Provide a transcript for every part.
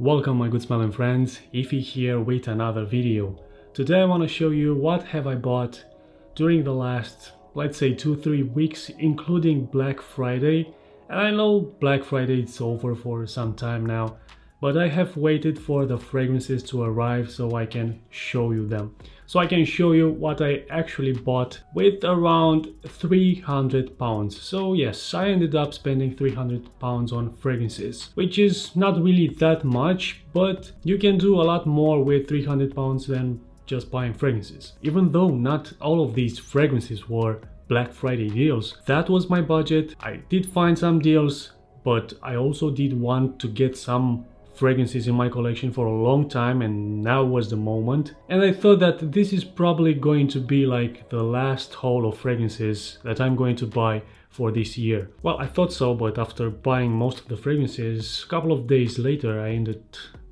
Welcome my good smelling friends, Ify here with another video. Today I want to show you what have I bought during the last, let's say 2-3 weeks, including Black Friday. And I know Black Friday is over for some time now, but I have waited for the fragrances to arrive so I can show you them. So I can show you what I actually bought with around £300. So yes, I ended up spending £300 on fragrances, which is not really that much, but you can do a lot more with £300 than just buying fragrances. Even though not all of these fragrances were Black Friday deals, that was my budget. I did find some deals, but I also did want to get some fragrances in my collection for a long time, and now was the moment. And I thought that this is probably going to be like the last haul of fragrances that I'm going to buy for this year. Well, I thought so, but after buying most of the fragrances, a couple of days later I ended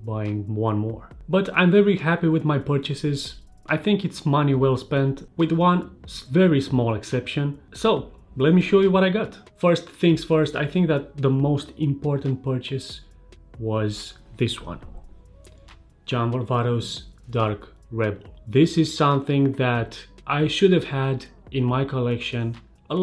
buying one more. But I'm very happy with my purchases. I think it's money well spent, with one very small exception. So let me show you what I got. First things first, I think that the most important purchase was this one, Varvatos Dark Rebel. This is something that I should have had in my collection a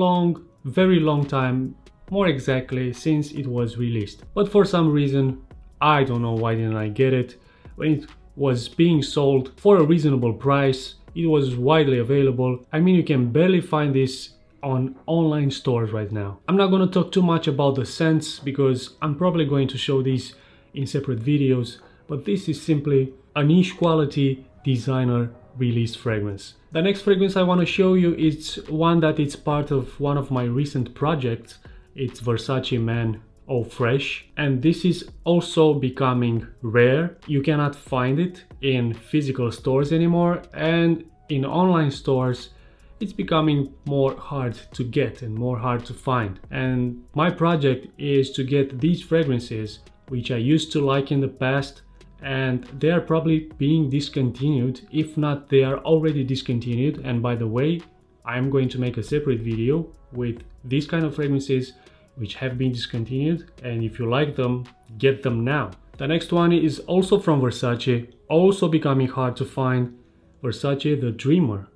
very long time, more exactly since it was released. But for some reason, I don't know why didn't I get it. When it was being sold for a reasonable price, it was widely available. I mean, you can barely find this on online stores right now. I'm not going to talk too much about the scents because I'm probably going to show these in separate videos, but this is simply a niche quality designer released fragrance. The next fragrance I want to show you is one that is part of one of my recent projects. It's Versace Man Eau Fraiche, and this is also becoming rare. You cannot find it in physical stores anymore, and in online stores it's becoming more hard to get and more hard to find. And my project is to get these fragrances which I used to like in the past, and they are probably being discontinued. If not, they are already discontinued. And by the way, I'm going to make a separate video with these kind of fragrances which have been discontinued, and if you like them, get them now. The next one is also from Versace, also becoming hard to find, Versace the Dreamer.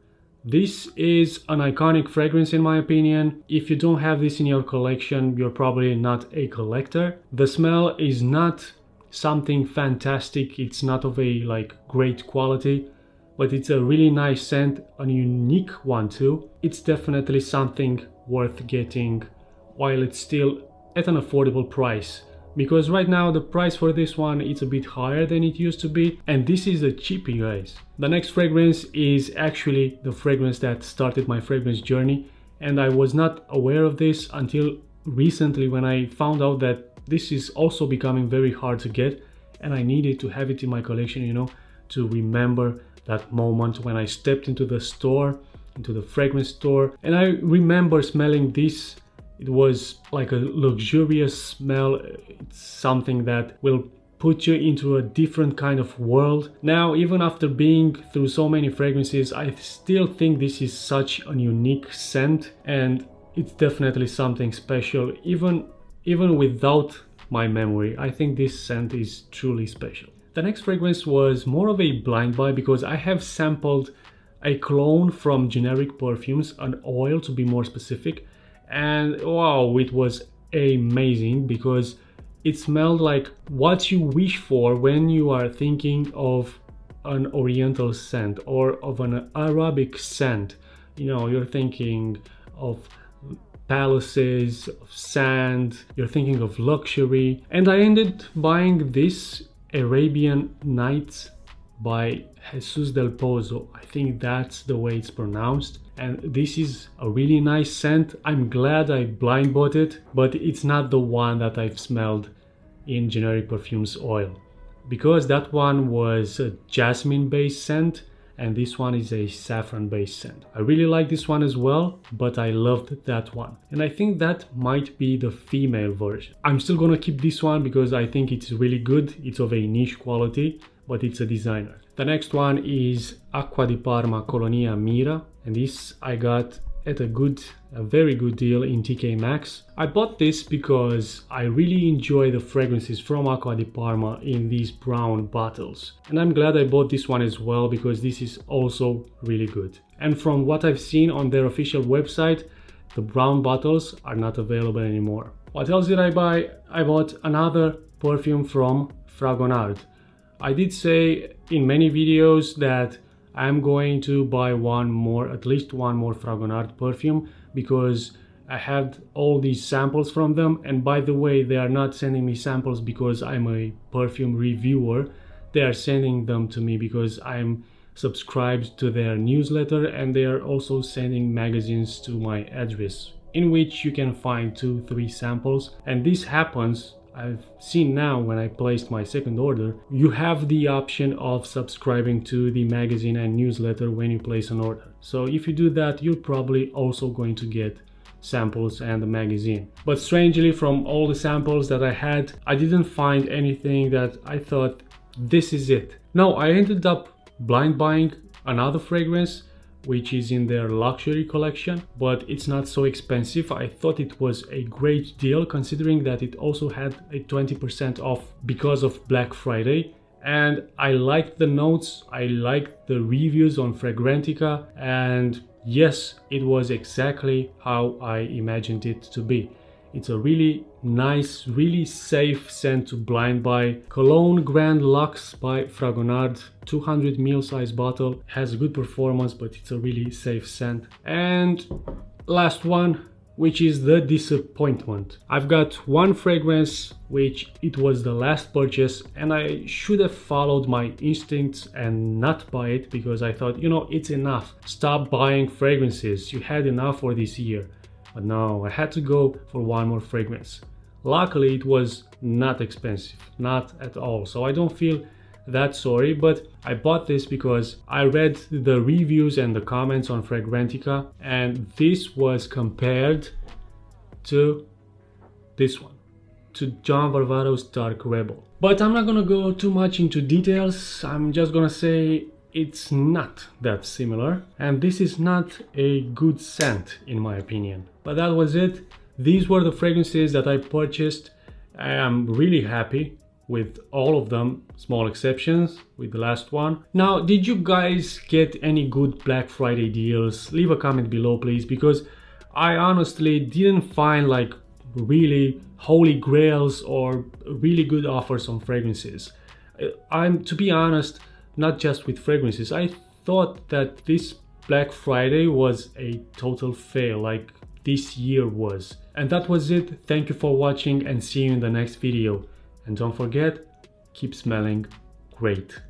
This is an iconic fragrance in my opinion. If you don't have this in your collection, you're probably not a collector. The smell is not something fantastic, it's not of a great quality, but it's a really nice scent, a unique one too. It's definitely something worth getting while it's still at an affordable price. Because right now the price for this one is a bit higher than it used to be, and this is a cheapie, guys. The next fragrance is actually the fragrance that started my fragrance journey, and I was not aware of this until recently when I found out that this is also becoming very hard to get, and I needed to have it in my collection, you know, to remember that moment when I stepped into the store, into the fragrance store, and I remember smelling this. It was like a luxurious smell. It's something that will put you into a different kind of world. Now, even after being through so many fragrances, I still think this is such a unique scent, and it's definitely something special. Even without my memory, I think this scent is truly special. The next fragrance was more of a blind buy because I have sampled a cologne from generic perfumes, an oil to be more specific. And wow, it was amazing because it smelled like what you wish for when you are thinking of an oriental scent or of an Arabic scent. You know, you're thinking of palaces, of sand, you're thinking of luxury. And I ended buying this Arabian Nights by Jesus del Pozo. I think that's the way it's pronounced. And this is a really nice scent. I'm glad I blind bought it, but it's not the one that I've smelled in generic perfumes oil, because that one was a jasmine based scent and this one is a saffron based scent. I really like this one as well, but I loved that one. And I think that might be the female version. I'm still gonna keep this one because I think it's really good. It's of a niche quality, but it's a designer. The next one is Acqua di Parma Colonia Mirra, and this I got at a very good deal in TK Maxx. I bought this because I really enjoy the fragrances from Acqua di Parma in these brown bottles. And I'm glad I bought this one as well because this is also really good. And from what I've seen on their official website, the brown bottles are not available anymore. What else did I buy? I bought another perfume from Fragonard. I did say in many videos that I'm going to buy at least one more Fragonard perfume because I had all these samples from them. And by the way, they are not sending me samples because I'm a perfume reviewer. They are sending them to me because I'm subscribed to their newsletter, and they are also sending magazines to my address in which you can find 2-3 samples. And this happens, I've seen now when I placed my second order, you have the option of subscribing to the magazine and newsletter when you place an order. So if you do that, you're probably also going to get samples and the magazine. But strangely, from all the samples that I had, I didn't find anything that I thought this is it. No, I ended up blind buying another fragrance which is in their luxury collection, but it's not so expensive. I thought it was a great deal considering that it also had a 20% off because of Black Friday. And I liked the notes, I liked the reviews on Fragrantica, and yes, it was exactly how I imagined it to be. It's a really nice, really safe scent to blind buy. Cologne Grand Luxe by Fragonard, 200 ml size bottle, has good performance, but it's a really safe scent. And last one, which is the disappointment. I've got one fragrance, which it was the last purchase, and I should have followed my instincts and not buy it because I thought, it's enough. Stop buying fragrances. You had enough for this year. But no, I had to go for one more fragrance. Luckily, it was not expensive, not at all. So I don't feel that sorry, but I bought this because I read the reviews and the comments on Fragrantica, and this was compared to this one, to John Varvatos Dark Rebel. But I'm not gonna go too much into details. I'm just gonna say it's not that similar, and this is not a good scent in my opinion. But that was it. These were the fragrances that I purchased. I am really happy with all of them, small exceptions with the last one. Now, did you guys get any good Black Friday deals? Leave a comment below please, because I honestly didn't find like really holy grails or really good offers on fragrances. To be honest, not just with fragrances, I thought that this Black Friday was a total fail, like this year was. And that was it. Thank you for watching and see you in the next video. And don't forget, keep smelling great.